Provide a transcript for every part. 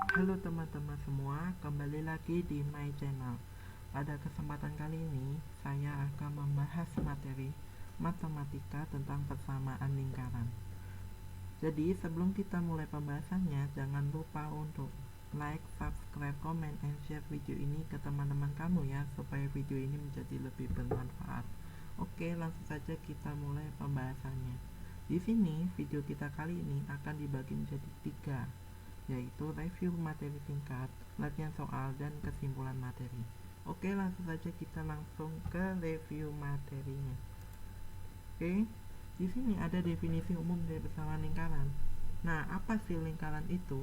Halo teman-teman semua, kembali lagi di my channel. Pada kesempatan kali ini, saya akan membahas materi matematika tentang persamaan lingkaran. Jadi sebelum kita mulai pembahasannya, jangan lupa untuk like, subscribe, comment, and share video ini ke teman-teman kamu ya, supaya video ini menjadi lebih bermanfaat. Oke, langsung saja kita mulai pembahasannya. Di sini, video kita kali ini akan dibagi menjadi 3, yaitu review materi singkat, latihan soal, dan kesimpulan materi. Oke, langsung saja kita langsung ke review materinya. Oke, di sini ada definisi umum dari persamaan lingkaran. Nah, apa sih lingkaran itu?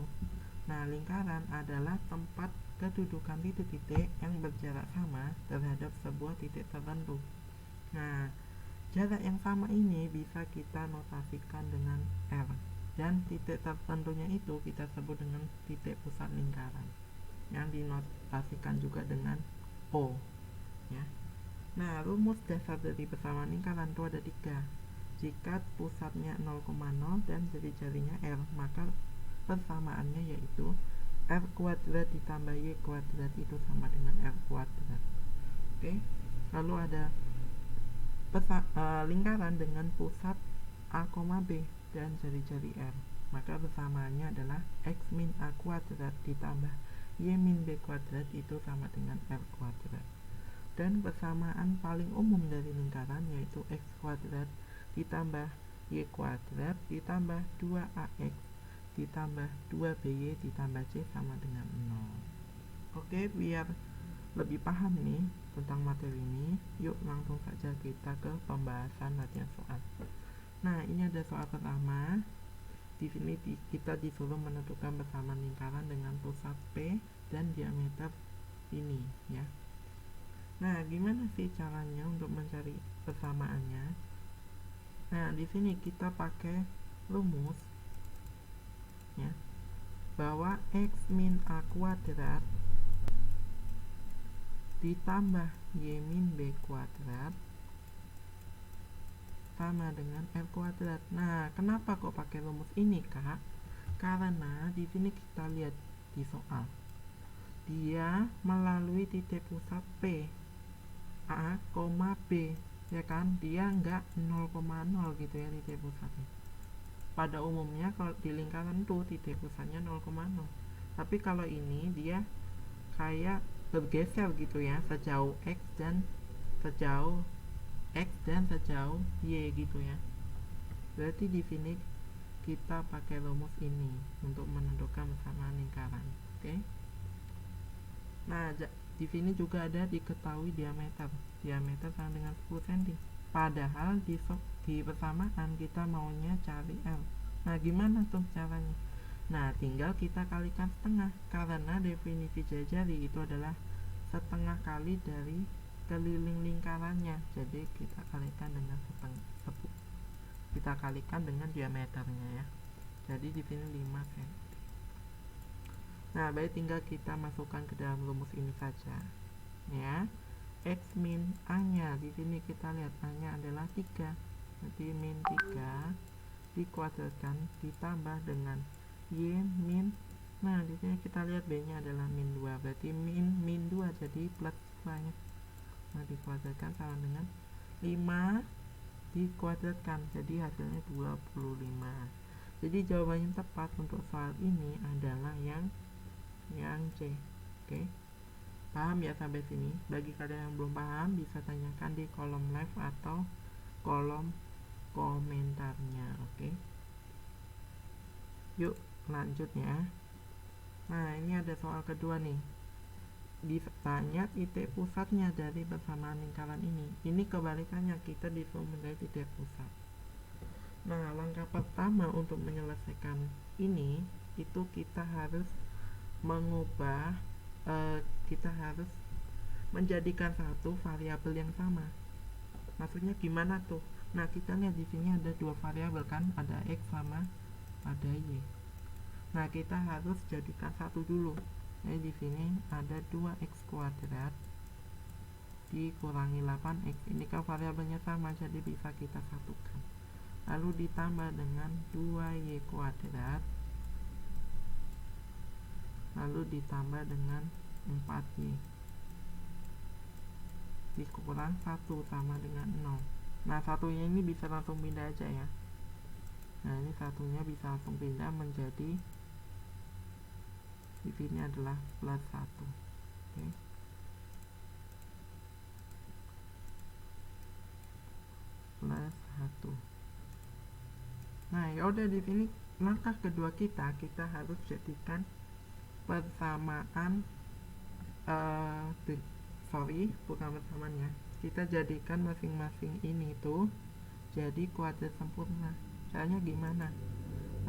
Nah, lingkaran adalah tempat kedudukan titik-titik yang berjarak sama terhadap sebuah titik tertentu. Nah, jarak yang sama ini bisa kita notasikan dengan R, dan titik tertentunya itu kita sebut dengan titik pusat lingkaran, yang dinotasikan juga dengan O ya. Nah, rumus dasar dari persamaan lingkaran itu ada 3. Jika pusatnya 0,0 dan jari-jarinya R, maka persamaannya yaitu R kuadrat ditambah Y kuadrat itu sama dengan R kuadrat. Oke, lalu ada lingkaran dengan pusat A, B dan jari-jari R, maka persamaannya adalah X min A kuadrat ditambah Y min B kuadrat itu sama dengan R kuadrat. Dan persamaan paling umum dari lingkaran yaitu X kuadrat ditambah Y kuadrat ditambah 2AX ditambah 2BY ditambah C sama dengan 0. Oke, biar lebih paham nih tentang materi ini, yuk langsung saja kita ke pembahasan latihan soal. Nah, ini ada soal pertama. Di sini kita disuruh menentukan persamaan lingkaran dengan pusat P dan diameter ini ya. Nah, gimana sih caranya untuk mencari persamaannya? Nah, di sini kita pakai rumus ya, bahwa X min A kuadrat ditambah Y min B kuadrat sama dengan R kuadrat. Nah, kenapa kok pakai rumus ini, Kak? Karena di sini kita lihat di soal, dia melalui titik pusat P A, B ya kan, dia enggak 0,0 gitu ya titik pusatnya. Pada umumnya kalau di lingkaran tuh titik pusatnya 0,0, tapi kalau ini dia kayak bergeser gitu ya, sejauh X dan sejauh Y gitu ya. Berarti di sini kita pakai rumus ini untuk menentukan persamaan lingkaran. Oke. Nah, di sini juga ada diketahui diameter. Diameter sama dengan 10 cm. Padahal di persamaan kita maunya cari L. Nah, gimana tuh caranya? Nah, tinggal kita kalikan setengah, karena definisi jari itu adalah setengah kali dari keliling lingkarannya. Jadi kita kalikan dengan setengah, kita kalikan dengan diameternya ya. Jadi di sini 5 cm. Nah, baik, tinggal kita masukkan ke dalam rumus ini saja ya. X min A nya di sini kita lihat A nya adalah 3, jadi min 3 dikuadratkan ditambah dengan Y min, nah di sini kita lihat B nya adalah min 2, berarti min 2 jadi plus 2 nya. Nah, dikuadratkan sama dengan 5 dikuadratkan, jadi hasilnya 25. Jadi jawaban yang tepat untuk soal ini adalah yang C. Oke, paham ya sampai sini? Bagi kalian yang belum paham, bisa tanyakan di kolom live atau kolom komentarnya. Oke, yuk lanjut ya. Nah, ini ada soal kedua nih. Ditanya titik pusatnya dari persamaan lingkaran ini. Ini kebalikannya, kita disuruh mencari titik pusat. Nah, langkah pertama untuk menyelesaikan ini itu kita harus mengubah, kita harus menjadikan satu variabel yang sama. Maksudnya gimana tuh? Nah, kita lihat di sini ada dua variabel kan, ada X sama ada Y. Nah, kita harus jadikan satu dulu. Jadi di sini ada 2x kuadrat dikurangi 8x. Ini kan variabelnya sama, jadi bisa kita satukan. Lalu ditambah dengan 2y kuadrat lalu ditambah dengan 4Y dikurang 1 sama dengan 0. Nah, satunya ini bisa langsung pindah aja ya. Nah, ini satunya bisa langsung pindah menjadi, di sini adalah plus 1. Oke. Plus 1. Nah, ya udah, di sini langkah kedua kita harus jadikan persamaan bukan persamaannya. Kita jadikan masing-masing ini tuh jadi kuadrat sempurna. Caranya gimana?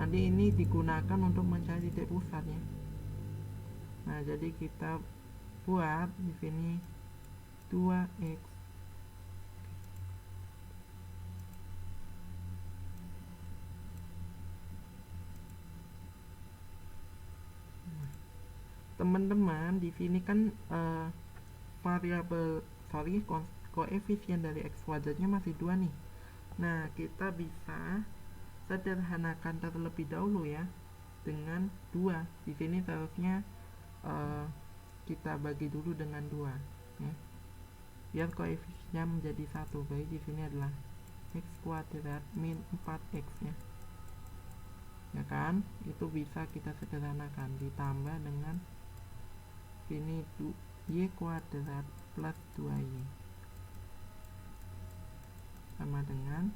Nanti ini digunakan untuk mencari titik pusatnya. Nah, jadi kita buat di sini 2x teman-teman. Di sini kan koefisien dari x kuadratnya masih 2 nih. Nah, kita bisa sederhanakan terlebih dahulu ya dengan 2. Di sini seharusnya kita bagi dulu dengan 2 ya, biar koefisiennya menjadi 1. Baik, di sini adalah x kuadrat min 4x ya kan, itu bisa kita sederhanakan ditambah dengan ini y kuadrat plus 2y sama dengan,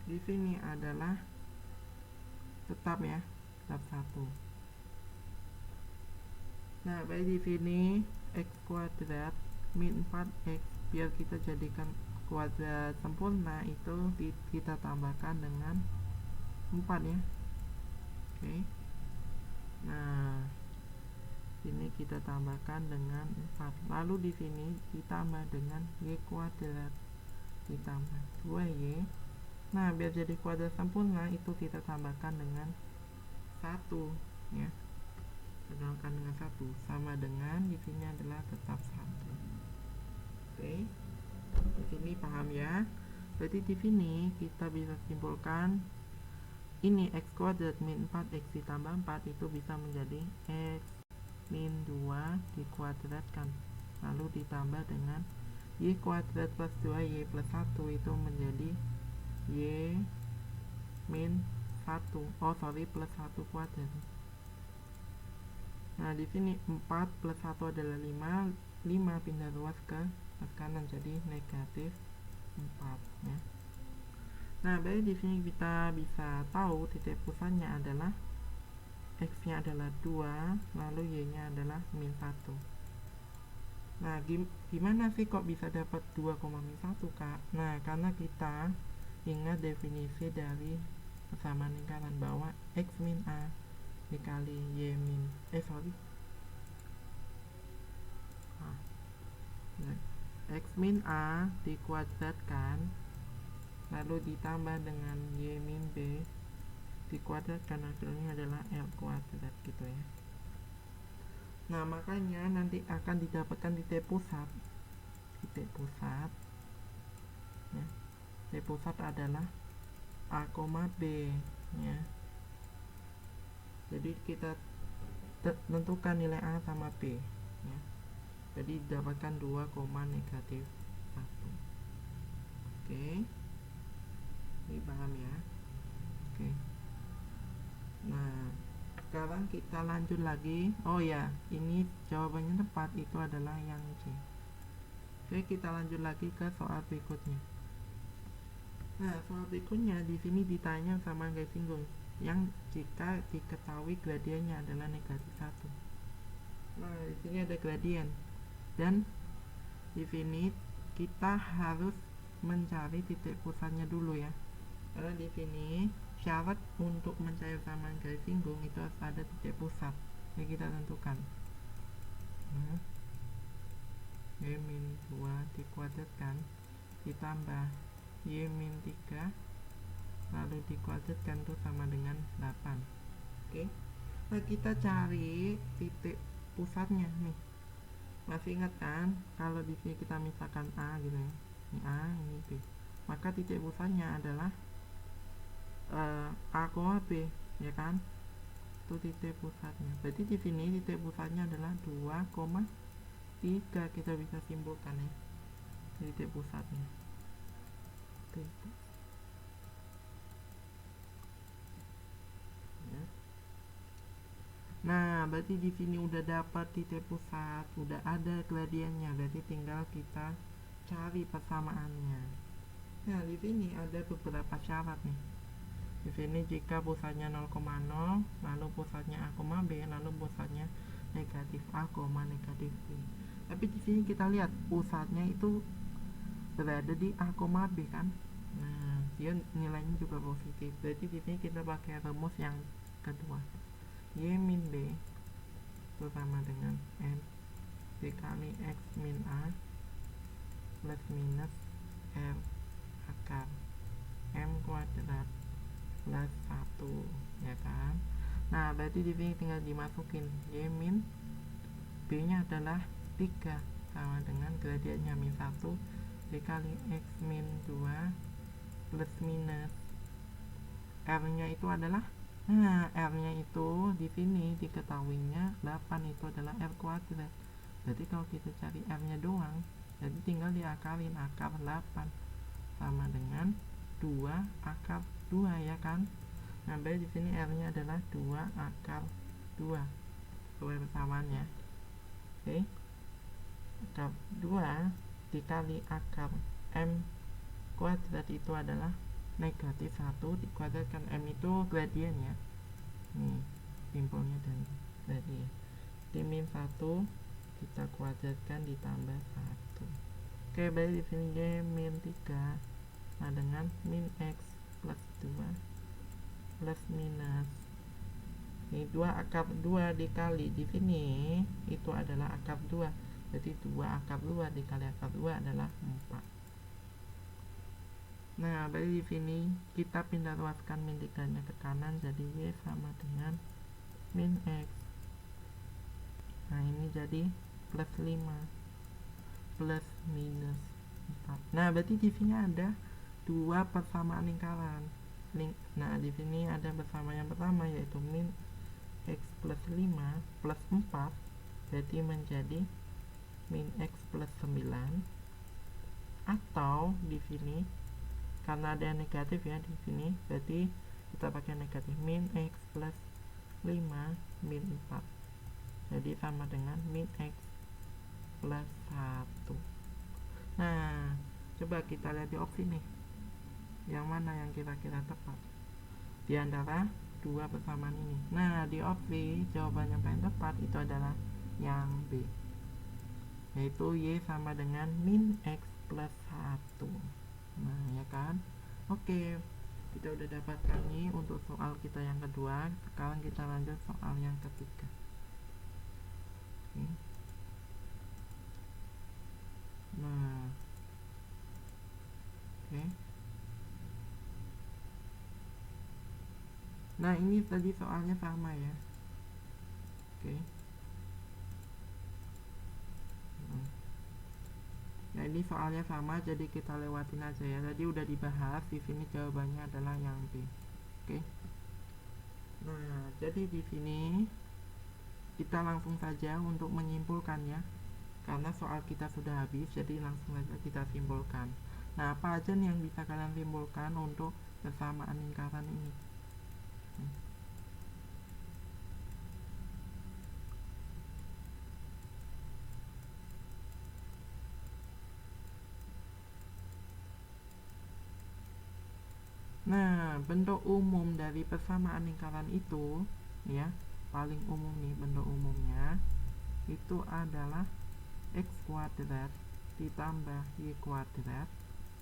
di sini adalah tetap 1. Nah, baik, di sini x kuadrat min 4x biar kita jadikan kuadrat sempurna itu kita tambahkan dengan 4 ya. Oke. Nah, ini kita tambahkan dengan 4. Lalu di sini ditambah dengan y kuadrat ditambah 2y. Nah, biar jadi kuadrat sempurna itu kita tambahkan dengan 1 ya. Tambahkan dengan 1 sama dengan, di sini adalah tetap 1. Oke. Di sini paham ya? Berarti di sini kita bisa simpulkan ini x kuadrat min 4x ditambah 4 itu bisa menjadi x min 2 dikuadratkan lalu ditambah dengan y kuadrat plus 2y plus 1 itu menjadi y min 1 plus 1 kuadrat. Nah, di sini 4 plus 1 adalah 5 pindah luas ke kanan jadi negatif 4 ya. Nah, baik, di sini kita bisa tahu titik pusatnya adalah x-nya adalah 2, lalu y-nya adalah min 1. Nah, gimana sih kok bisa dapat 2, min 1, Kak? Nah, karena kita ingat definisi dari persamaan lingkaran bahwa x min a dikali y min x min a dikuadratkan lalu ditambah dengan y min b dikuadratkan, hasilnya adalah L kuadrat gitu ya. Nah, makanya nanti akan didapatkan titik pusat ya. Titik pusat adalah A, B ya. Jadi kita tentukan nilai A sama B ya. Jadi didapatkan 2, negatif 1. Oke. Ini paham ya? Oke. Nah, sekarang kita lanjut lagi. Oh ya, ini jawabannya tepat, itu adalah yang C. Oke, kita lanjut lagi ke soal berikutnya. Nah, soal berikutnya di sini ditanya sama garis singgung yang jika diketahui gradiennya adalah negatif 1. Nah, di sini ada gradien dan di sini kita harus mencari titik pusatnya dulu ya. Karena di sini syarat untuk mencari persamaan garis singgung itu harus ada titik pusat. Jadi kita tentukan y min 2 dikuadratkan ditambah y min 3 lalu dikuadratkan itu sama dengan 8. Oke. Nah, kita cari titik pusatnya nih. Masih ingat kan kalau di sini kita misalkan A gitu ya. Ini A, ini B. Maka titik pusatnya adalah A, B ya kan. itu titik pusatnya. Berarti di sini titik pusatnya adalah 2,3, kita bisa simpulkan ya, titik pusatnya. Ya. Nah, berarti di sini udah dapat titik pusat, udah ada gradiennya, berarti tinggal kita cari persamaannya. Nah, di sini ada beberapa syarat nih. Di sini jika pusatnya 0,0, lalu pusatnya A, B, lalu pusatnya negatif A, negatif B. Tapi di sini kita lihat pusatnya itu berada di A, B kan. Nah, dia nilainya juga positif. Berarti di sini kita pakai rumus yang kedua. Y min B itu sama dengan M dikali X min A plus minus R akar M kuadrat plus 1, ya kan. Nah, berarti di sini tinggal dimasukin Y min B nya adalah 3 sama dengan gradiennya min 1 dikali X min 2 plus minus R nya itu adalah, nah, R nya itu di sini diketahuinya 8, itu adalah R kuadrat. Berarti kalau kita cari R nya doang, jadi tinggal diakalin akar 8 sama dengan 2 akar 2, ya kan. Nah, berarti di sini R nya adalah 2 akar 2 sesuai persamaannya. Oke, akar 2 dikali akar M kuadrat itu adalah negatif 1 dikuadratkan M itu gradian ya. Nih, simpulnya dan gradian. Di min 1 kita kuadratkan ditambah 1. Oke, berarti di sini Y min 3 nah dengan min X plus 2 plus minus ini 2 akar 2 dikali di sini itu adalah akar 2. Berarti 2 akar 2 dikali akar 2 adalah 4. Nah, berarti di sini kita pindah ruaskan min 3-nya ke kanan, jadi Y sama dengan min X. Nah, ini jadi plus 5 plus minus 4. Nah, berarti di sini ada dua persamaan lingkaran. Nah, di sini ada bersama yang pertama yaitu min X plus 5 plus 4, berarti menjadi min X plus 9. Atau di sini karena ada yang negatif ya di sini, berarti kita pakai negatif min X plus 5 min 4, jadi sama dengan min X plus 1. Nah, coba kita lihat di opsi nih, yang mana yang kira-kira tepat di antara dua persamaan ini. Nah, di opsi jawaban yang paling tepat itu adalah yang B, yaitu Y sama dengan min X plus 1. Nah, ya kan. Oke, kita udah dapatkan nih untuk soal kita yang kedua. Sekarang kita lanjut soal yang ketiga. Oke. Nah, oke. Nah, ini tadi soalnya sama ya. Oke. Nah, ini soalnya sama, jadi kita lewatin aja ya. Tadi udah dibahas, di sini jawabannya adalah yang B. Oke. Nah, jadi di sini kita langsung saja untuk menyimpulkannya. Karena soal kita sudah habis, jadi langsung saja kita simpulkan. Nah, apa aja nih yang bisa kalian simpulkan untuk persamaan lingkaran ini? Nah, bentuk umum dari persamaan lingkaran itu ya, paling umum nih bentuk umumnya itu adalah X kuadrat ditambah Y kuadrat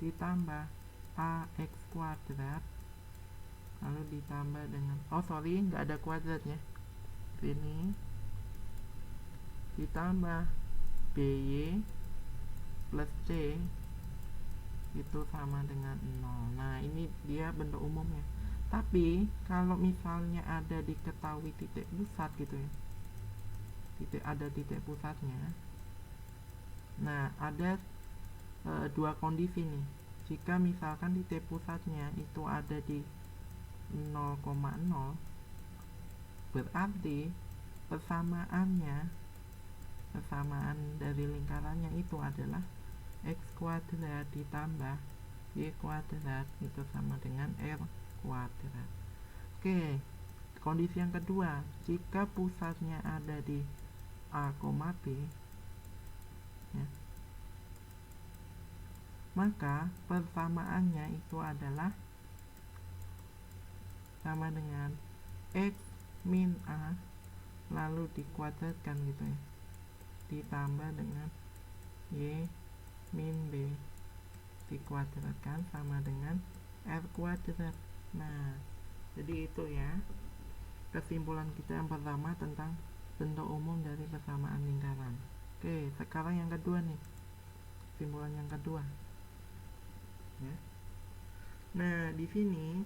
ditambah AX kuadrat lalu ditambah dengan, nggak ada kuadratnya, ini ditambah BY plus C itu sama dengan 0. Nah, ini dia bentuk umumnya. Tapi kalau misalnya ada diketahui titik pusat gitu ya, ada titik pusatnya. Nah, ada dua kondisi nih. Jika misalkan titik pusatnya itu ada di 0,0, Berarti persamaan dari lingkarannya itu adalah x kuadrat ditambah y kuadrat itu sama dengan r kuadrat. Oke, kondisi yang kedua, jika pusatnya ada di A, B, ya, maka persamaannya itu adalah sama dengan x min A lalu dikuadratkan gitu ya, ditambah dengan y min B dikuadratkan sama dengan r kuadrat. Nah, jadi itu ya kesimpulan kita yang pertama tentang bentuk umum dari persamaan lingkaran. Oke, sekarang yang kedua nih, kesimpulan yang kedua ya. Nah, di sini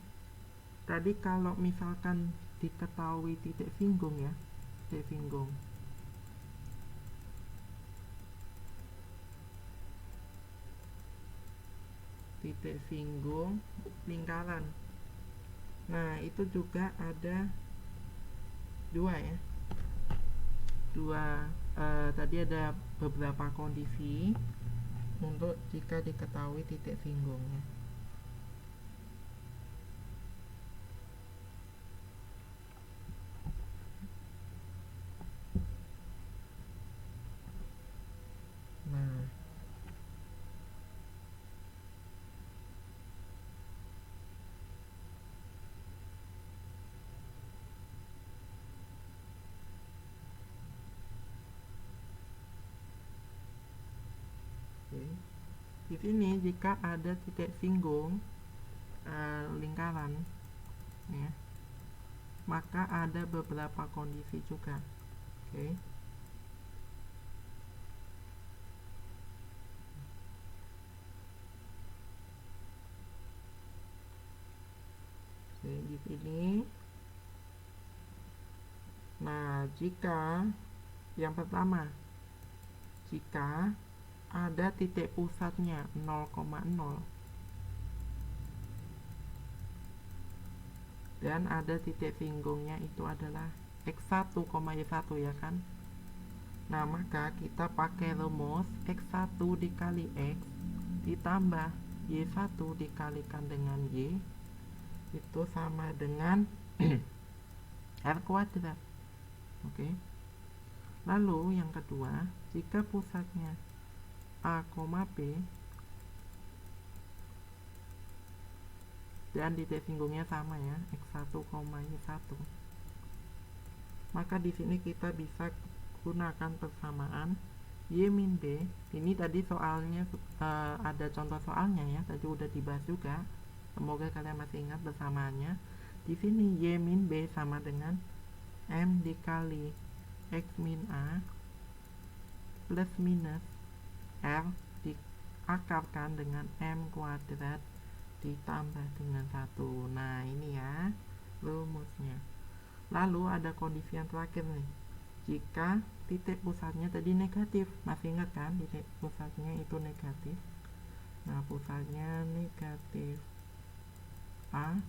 tadi kalau misalkan diketahui titik singgung ya, titik singgung lingkaran. Nah, itu juga ada dua ya. Tadi ada beberapa kondisi untuk jika diketahui titik singgungnya. Nah, di sini jika ada titik singgung lingkaran ya, maka ada beberapa kondisi juga. Oke. Di sini. Nah, jika yang pertama, jika ada titik pusatnya 0,0 dan ada titik singgungnya itu adalah x1, y1 ya kan. Nah, maka kita pakai rumus x1 dikali x ditambah y1 dikalikan dengan y itu sama dengan r kuadrat. Oke. Lalu yang kedua, jika pusatnya A, B dan titik singgungnya sama ya, x1, y1, maka di sini kita bisa gunakan persamaan y min b. Ini tadi soalnya ada contoh soalnya ya, tadi udah dibahas juga. Semoga kalian masih ingat bersamaannya. Di sini y min b sama dengan m dikali x min a plus minus r diakarkan dengan m kuadrat ditambah dengan 1. Nah, ini ya rumusnya. Lalu ada kondisi yang terakhir nih, jika titik pusatnya tadi negatif. Masih ingat kan titik pusatnya itu negatif. Nah, pusatnya negatif A,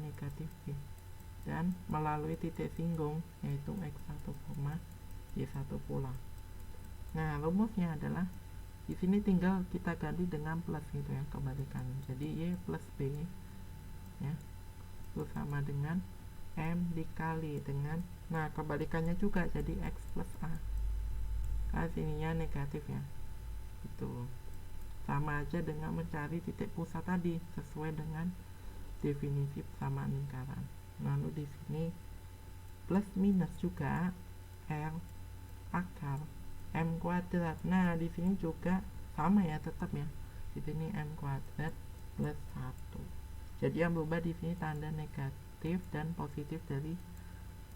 negatif B, dan melalui titik singgung yaitu x1, y1 pula. Nah, rumusnya adalah di sini tinggal kita ganti dengan plus gitu ya, kebalikannya. Jadi y plus b ya itu sama dengan m dikali dengan, nah kebalikannya juga jadi x plus a. Kan sininya negatif ya. Itu sama aja dengan mencari titik pusat tadi sesuai dengan definisi persamaan lingkaran. Lalu di sini plus minus juga r akar m kuadrat. Nah, di sini juga sama ya, tetap ya. Di sini m kuadrat plus 1. Jadi yang berubah di sini tanda negatif dan positif dari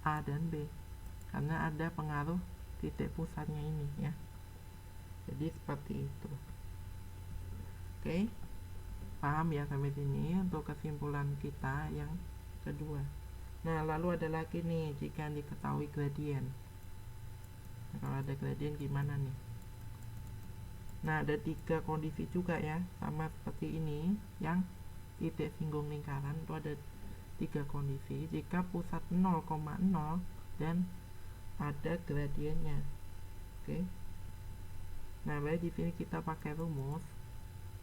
A dan B karena ada pengaruh titik pusatnya ini ya. Jadi seperti itu. Oke. Paham ya sampai sini untuk kesimpulan kita yang kedua. Nah, lalu ada lagi nih jika diketahui gradien. Nah, kalau ada gradien gimana nih? Nah, ada 3 kondisi juga ya, sama seperti ini. Yang titik singgung lingkaran itu ada tiga kondisi jika pusat 0,0 dan ada gradiennya. Oke. Nah, baik di sini kita pakai rumus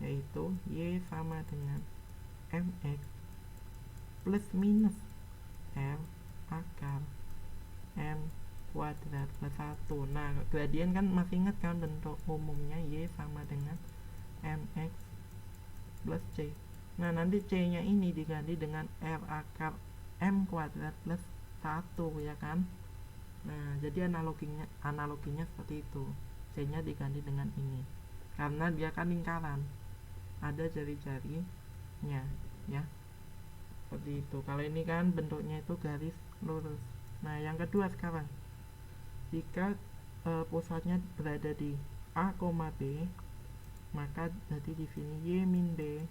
yaitu Y sama dengan mx plus minus L akar M kuadrat plus 1. Nah, gradien kan masih ingat kan bentuk umumnya Y sama dengan mx plus C. Nah, nanti C nya ini diganti dengan R akar M kuadrat plus 1 ya kan. Nah, jadi analoginya seperti itu. C nya diganti dengan ini karena dia kan lingkaran, ada jari-jarinya ya, seperti itu. Kalau ini kan bentuknya itu garis lurus. Nah, yang kedua sekarang, jika pusatnya berada di A, B, maka jadi di sini Y min B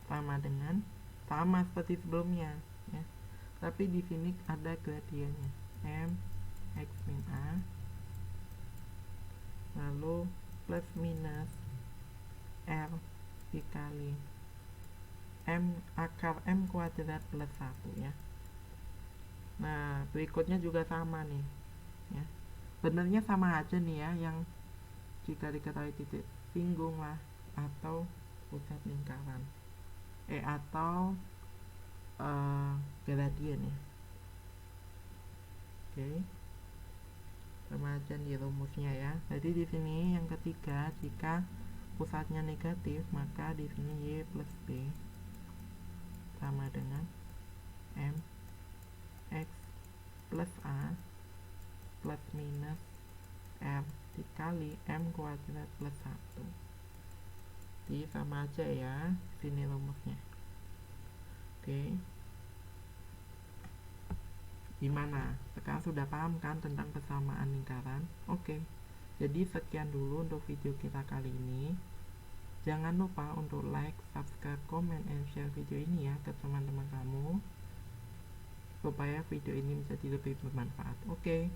sama dengan sama seperti sebelumnya ya. Tapi di sini ada gradiennya M X min A lalu plus minus R dikali M akar M kuadrat plus 1 ya. Nah, berikutnya juga sama nih ya. Benernya sama aja nih ya, yang jika diketahui titik singgung lah atau pusat lingkaran atau gradien ya. Oke. Sama aja di rumusnya ya. Jadi di sini yang ketiga, jika pusatnya negatif maka di sini Y plus B sama dengan M X plus A plus minus R dikali M kuadrat plus 1. Jadi sama aja ya sini rumusnya. Oke. Gimana? Sekarang sudah paham kan tentang persamaan lingkaran? Oke. Jadi sekian dulu untuk video kita kali ini. Jangan lupa untuk like, subscribe, comment, and share video ini ya ke teman-teman kamu, supaya video ini menjadi lebih bermanfaat. Oke.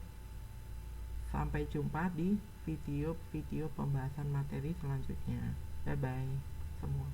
Sampai jumpa di video-video pembahasan materi selanjutnya. Bye bye semua.